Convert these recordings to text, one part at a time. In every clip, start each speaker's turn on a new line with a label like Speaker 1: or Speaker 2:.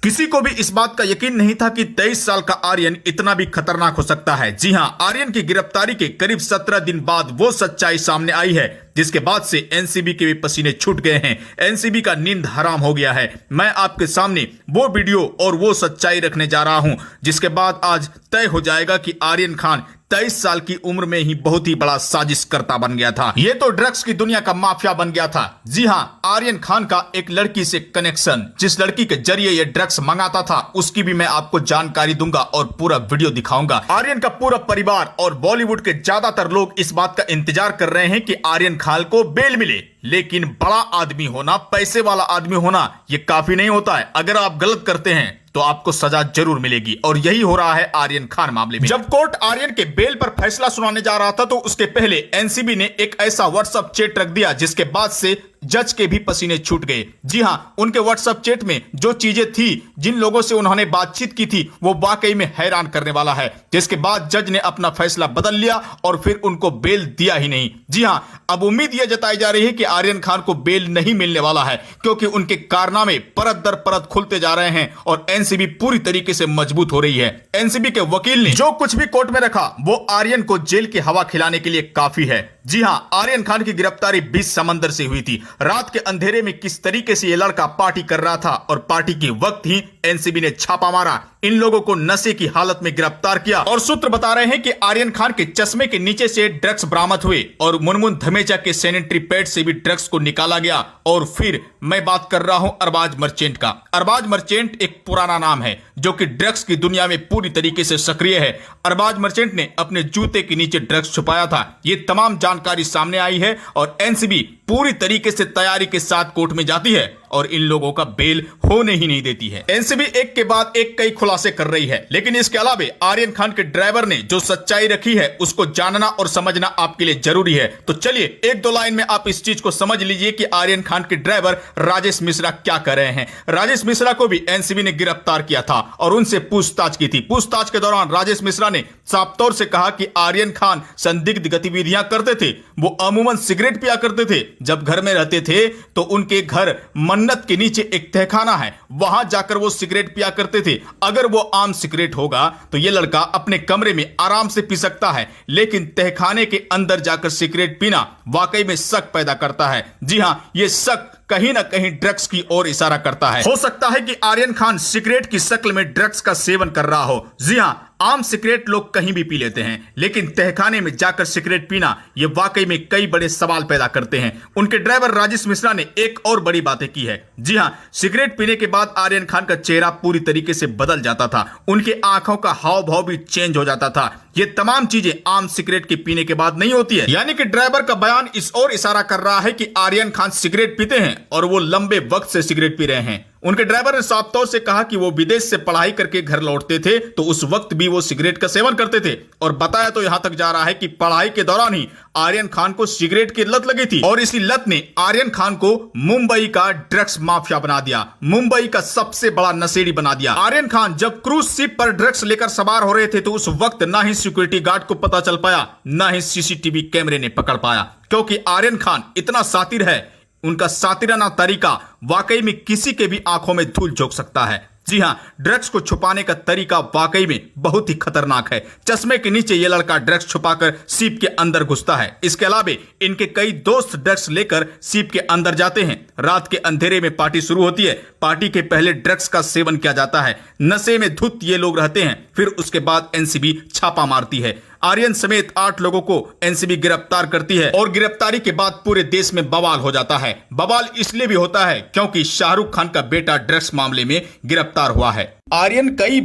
Speaker 1: किसी को भी इस बात का यकीन नहीं था कि 23 साल का आर्यन इतना भी खतरनाक हो सकता है। जी हां, आर्यन की गिरफ्तारी के करीब 17 दिन बाद वो सच्चाई सामने आई है जिसके बाद से एनसीबी के भी पसीने छूट गए हैं। एनसीबी का नींद हराम हो गया है। मैं आपके सामने वो वीडियो और वो सच्चाई रखने जा रहा हूं जिसके बाद आज तय हो जाएगा कि आर्यन खान 23 साल की उम्र में ही बहुत ही बड़ा साजिशकर्ता बन गया था। ये तो ड्रग्स की दुनिया का माफिया बन गया था। जी हां, आर्यन खान का एक लड़की से कनेक्शन, जिस लड़की के जरिए ये ड्रग्स मंगाता था, उसकी भी मैं आपको जानकारी दूंगा और पूरा वीडियो दिखाऊंगा। आर्यन का पूरा परिवार और बॉलीवुड के ज्यादातर लोग इस बात का इंतजार कर रहे हैं कि आर्यन खान को बेल मिले, लेकिन बड़ा आदमी होना, पैसे वाला आदमी होना, ये काफी नहीं होता है। अगर आप गलत करते हैं तो आपको सजा जरूर मिलेगी और यही हो रहा है आर्यन खान मामले में। जब कोर्ट आर्यन के बेल पर फैसला सुनाने जा रहा था तो उसके पहले एनसीबी ने एक ऐसा व्हाट्सएप चैट रख दिया जिसके बाद से जज के भी पसीने छूट गए। जी हां, उनके व्हाट्सएप चैट में जो चीजें थी, जिन लोगों से उन्होंने बातचीत की थी, वो वाकई में हैरान करने वाला है। जिसके बाद जज ने अपना फैसला बदल लिया और फिर उनको बेल दिया ही नहीं। जी हां, अब उम्मीद यह जताई जा रही है कि आर्यन खान को बेल नहीं मिलने वाला है क्योंकि उनके कारनामे परत दर परत खुलते जा रहे हैं और एनसीबी पूरी तरीके से मजबूत हो रही है। एनसीबी के वकील ने जो कुछ भी कोर्ट में रखा वो आर्यन को जेल की हवा खिलाने के लिए काफी है। जी हां, आर्यन खान की गिरफ्तारी 20 समंदर से हुई थी। रात के अंधेरे में किस तरीके से यह लड़का पार्टी कर रहा था और पार्टी के वक्त ही एनसीबी ने छापा मारा, इन लोगों को नशे की हालत में गिरफ्तार किया और सूत्र बता रहे हैं कि आर्यन खान के चश्मे के नीचे से ड्रग्स बरामद हुए और मुनमुन धमेचा के सैनिटरी पैड से भी ड्रग्स को निकाला गया। और फिर मैं बात कर रहा हूं अरबाज मर्चेंट का। अरबाज मर्चेंट एक पुराना नाम है जो कि ड्रग्स की दुनिया में पूरी तरीके से सक्रिय है। अरबाज मर्चेंट ने अपने जूते के नीचे ड्रग्स छुपाया था। ये तमाम जानकारी सामने आई है और एनसीबी पूरी तरीके से तैयारी के साथ कोर्ट में जाती है और इन लोगों का बेल होने ही नहीं देती है। एनसीबी एक के बाद एक कई खुलासे कर रही है, लेकिन इसके अलावा आर्यन खान के ड्राइवर ने जो सच्चाई रखी है उसको जानना और समझना आपके लिए जरूरी है। तो चलिए एक दो लाइन में आप इस चीज को समझ लीजिए कि आर्यन खान के ड्राइवर राजेश मिश्रा क्या कर रहे हैं। राजेश मिश्रा को भी एनसीबी ने गिरफ्तार किया था और उनसे पूछताछ की थी। पूछताछ के दौरान राजेश मिश्रा ने साफ तौर से कहा कि आर्यन खान संदिग्ध गतिविधियां करते थे। वो अमूमन सिगरेट पिया करते थे। जब घर में रहते थे तो उनके घर मन्नत के नीचे एक तहखाना है, वहां जाकर वो सिगरेट पिया करते थे। अगर वो आम सिगरेट होगा तो ये लड़का अपने कमरे में आराम से पी सकता है, लेकिन तहखाने के अंदर जाकर सिगरेट पीना वाकई में शक पैदा करता है। जी हां, ये शक कहीं ना कहीं ड्रग्स की ओर इशारा करता है। हो सकता है कि आर्यन खान सिगरेट की शक्ल में ड्रग्स का सेवन कर रहा हो। जी हां, आम सिगरेट लोग कहीं भी पी लेते हैं, लेकिन तहखाने में जाकर सिगरेट पीना ये वाकई में कई बड़े सवाल पैदा करते हैं। उनके ड्राइवर राजेश मिश्रा ने एक और बड़ी बातें की है। जी हां, सिगरेट पीने के बाद आर्यन खान का चेहरा पूरी तरीके से बदल जाता था। उनके आंखों का हाव भाव भी चेंज हो जाता था। ये तमाम चीजें आम सिगरेट के पीने के बाद नहीं होती है। यानी कि ड्राइवर का बयान इस ओर इशारा कर रहा है कि आर्यन खान सिगरेट पीते हैं और वो लंबे वक्त से सिगरेट पी रहे हैं। उनके ड्राइवर ने साफ तौर से कहा कि वो विदेश से पढ़ाई करके घर लौटते थे तो उस वक्त भी वो सिगरेट का सेवन करते थे और बताया तो यहां तक जा रहा है कि पढ़ाई के दौरान ही आर्यन खान को सिगरेट की लत लगी थी और इसी लत ने आर्यन खान को मुंबई का ड्रग्स माफिया बना दिया, मुंबई का सबसे बड़ा नशेड़ी बना दिया। आर्यन खान जब क्रूज शिप पर ड्रग्स लेकर सवार हो रहे थे तो उस वक्त ना ही सिक्योरिटी गार्ड को पता चल पाया, ना ही सीसीटीवी कैमरे ने पकड़ पाया, क्योंकि आर्यन खान इतना शातिर है। उनका सातिराना तरीका वाकई में किसी के भी आंखों में धूल झोंक सकता है। जी हां, ड्रग्स को छुपाने का तरीका वाकई में बहुत ही खतरनाक है। चश्मे के नीचे यह लड़का ड्रग्स छुपाकर सीप के अंदर घुसता है। इसके अलावा इनके कई दोस्त ड्रग्स लेकर सीप के अंदर जाते हैं। रात के अंधेरे में पार्टी शुरू होती है। पार्टी के पहले ड्रग्स का सेवन किया जाता है। नशे में धुत ये लोग रहते हैं। फिर उसके बाद एनसीबी छापा मारती है। आर्यन समेत 8 लोगों को एनसीबी गिरफ्तार करती है और गिरफ्तारी के बाद पूरे देश में बवाल हो जाता है। बवाल इसलिए भी होता है क्योंकि शाहरुख खान का बेटा ड्रग्स मामले में गिरफ्तार हुआ है। आर्यन कई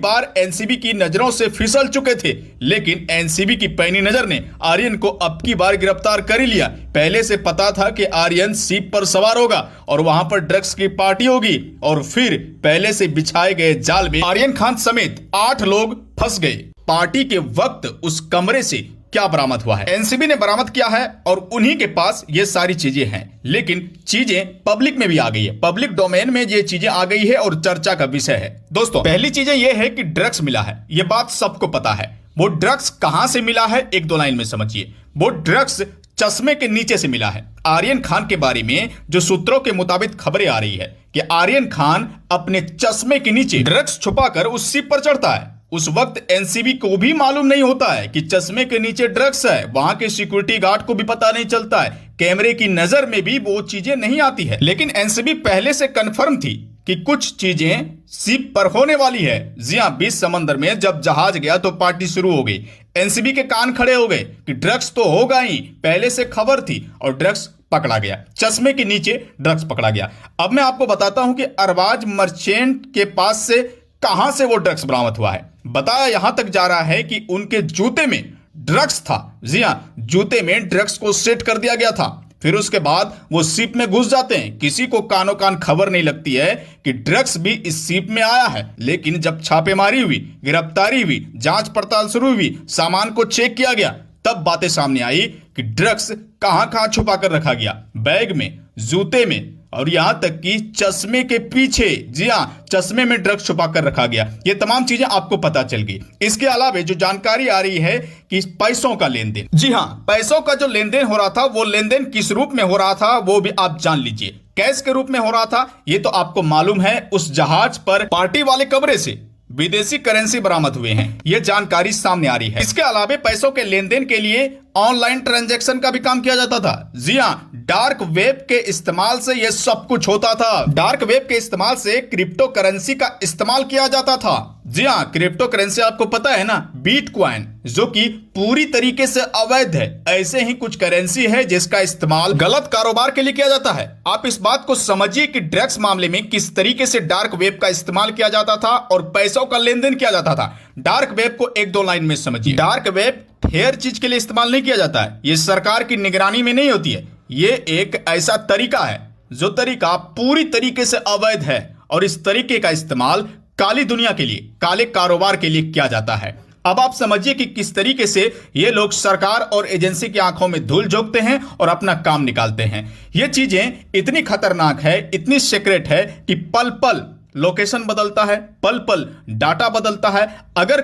Speaker 1: बार एनसीबी की नजरों से फिसल चुके थे, लेकिन एनसीबी की पैनी नजर ने आर्यन को अब की बार गिरफ्तार कर ही लिया। पहले से पता था कि आर्यन सीप पर सवार होगा और वहां पर ड्रग्स की पार्टी होगी और फिर पहले से बिछाए गए जाल में आर्यन खान समेत 8 लोग फंस गए। पार्टी के वक्त उस कमरे से क्या बरामद हुआ है? एनसीबी ने बरामद किया है और उन्हीं के पास ये सारी चीजें हैं, लेकिन चीजें पब्लिक में भी आ गई है। पब्लिक डोमेन में ये चीजें आ गई है और चर्चा का विषय है। दोस्तों, पहली चीजें ये है कि ड्रग्स मिला है, ये बात सबको पता है। वो ड्रग्स कहां से मिला है, एक दो लाइन में समझिए। वो ड्रग्स चश्मे के नीचे से मिला है। आर्यन खान के बारे में जो सूत्रों के मुताबिक खबरें आ रही है कि आर्यन खान अपने चश्मे के नीचे ड्रग्स छुपाकर उस शिप पर चढ़ता है। उस वक्त एनसीबी को भी मालूम नहीं होता है कि चश्मे के नीचे ड्रग्स है। वहां के सिक्योरिटी गार्ड को भी पता नहीं चलता है, कैमरे की नजर में भी वो चीजें नहीं आती है। लेकिन एनसीबी पहले से कंफर्म थी कि कुछ चीजें शिप पर होने वाली है। जी हां, बीच समंदर में जब जहाज गया तो पार्टी शुरू हो गई। एनसीबी के कान खड़े हो गए कि ड्रग्स तो होगा ही, पहले से खबर थी और ड्रग्स पकड़ा गया। चश्मे के नीचे ड्रग्स पकड़ा गया। अब मैं आपको बताता हूं कि अरबाज मर्चेंट के पास से कहां से वो ड्रग्स बरामद हुआ है। बताया यहां तक जा रहा है कि उनके जूते में ड्रग्स था। जी हां, जूते में ड्रग्स को सेट कर दिया गया था। फिर उसके बाद वो शिप में घुस जाते हैं। किसी को कानो कान खबर नहीं लगती है कि ड्रग्स भी इस शिप में आया है। लेकिन जब छापेमारी हुई, गिरफ्तारी हुई, जांच पड़ताल शुरू हुई, सामान को चेक किया गया, तब बातें सामने आई कि ड्रग्स कहां कहां छुपा कर रखा गया। बैग में, जूते में और यहां तक कि चश्मे के पीछे। जी हां, चश्मे में ड्रग्स छुपा कर रखा गया। ये तमाम चीजें आपको पता चल गई। इसके अलावा जो जानकारी आ रही है कि पैसों का लेन देन, जी हां, पैसों का जो लेन देन हो रहा था, वो लेन देन किस रूप में हो रहा था वो भी आप जान लीजिए। कैश के रूप में हो रहा था, ये तो आपको मालूम है। उस जहाज पर पार्टी वाले कमरे से विदेशी करेंसी बरामद हुए हैं, ये जानकारी सामने आ रही है। इसके अलावा पैसों के लेन देन के लिए ऑनलाइन ट्रांजैक्शन का भी काम किया जाता था। जी हां, डार्क वेब के इस्तेमाल से यह सब कुछ होता था। डार्क वेब के इस्तेमाल से क्रिप्टो करेंसी का इस्तेमाल किया जाता था। जी हां, क्रिप्टो करेंसी आपको पता है ना, बिटकॉइन, जो कि पूरी तरीके से अवैध है। ऐसे ही कुछ करेंसी है जिसका इस्तेमाल गलत कारोबार के लिए किया जाता है। आप इस बात को समझिए कि ड्रग्स मामले में किस तरीके से डार्क वेब का इस्तेमाल किया जाता था और पैसों का लेन देन किया जाता था। डार्क वेब को एक दो लाइन में समझिए। डार्क वेब फेयर चीज के लिए इस्तेमाल नहीं किया जाता है। ये सरकार की निगरानी में नहीं होती है। ये एक ऐसा तरीका है जो तरीका पूरी तरीके से अवैध है और इस तरीके का इस्तेमाल काली दुनिया के लिए, काले कारोबार के लिए किया जाता है। अब आप समझिए कि किस तरीके से ये लोग सरकार और एजेंसी की आंखों में धूल झोंकते हैं और अपना काम निकालते हैं। ये चीजें इतनी खतरनाक है, इतनी सीक्रेट है कि पल पल लोकेशन बदलता है, पल पल डाटा बदलता है। अगर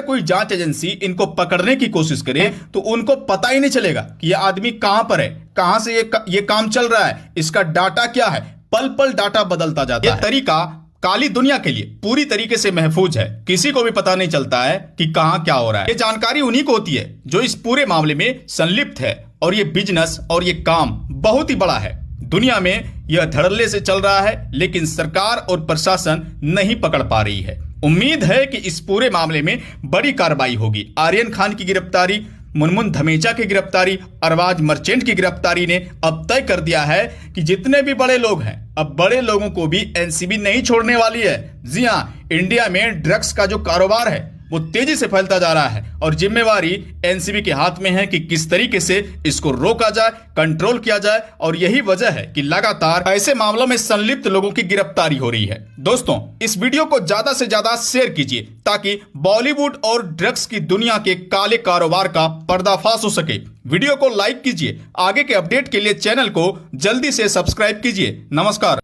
Speaker 1: कोई जांच एजेंसी इनको पकड़ने की कोशिश करे तो उनको पता ही नहीं चलेगा कि ये आदमी कहां पर है, कहां से ये काम चल रहा है, इसका डाटा क्या है। पल पल डाटा बदलता जाता है। ये तरीका काली दुनिया के लिए पूरी तरीके से महफूज है। किसी को भी पता नहीं चलता है कि कहां क्या हो रहा है। ये जानकारी उन्हीं को होती है जो इस पूरे मामले में संलिप्त है। और ये बिजनेस और ये काम बहुत ही बड़ा है। दुनिया में यह धड़ल्ले से चल रहा है, लेकिन सरकार और प्रशासन नहीं पकड़ पा रही है। उम्मीद है कि इस पूरे मामले में बड़ी कार्रवाई होगी। आर्यन खान की गिरफ्तारी, मुनमुन धमेचा की गिरफ्तारी, अरबाज मर्चेंट की गिरफ्तारी ने अब तय कर दिया है कि जितने भी बड़े लोग हैं, अब बड़े लोगों को भी एनसीबी नहीं छोड़ने वाली है। जी हां, इंडिया में ड्रग्स का जो कारोबार है वो तेजी से फैलता जा रहा है और जिम्मेवारी एनसीबी के हाथ में है कि किस तरीके से इसको रोका जाए, कंट्रोल किया जाए। और यही वजह है कि लगातार ऐसे मामलों में संलिप्त लोगों की गिरफ्तारी हो रही है। दोस्तों, इस वीडियो को ज्यादा से ज्यादा शेयर कीजिए ताकि बॉलीवुड और ड्रग्स की दुनिया के काले कारोबार का पर्दाफाश हो सके। वीडियो को लाइक कीजिए। आगे के अपडेट के लिए चैनल को जल्दी से सब्सक्राइब कीजिए। नमस्कार।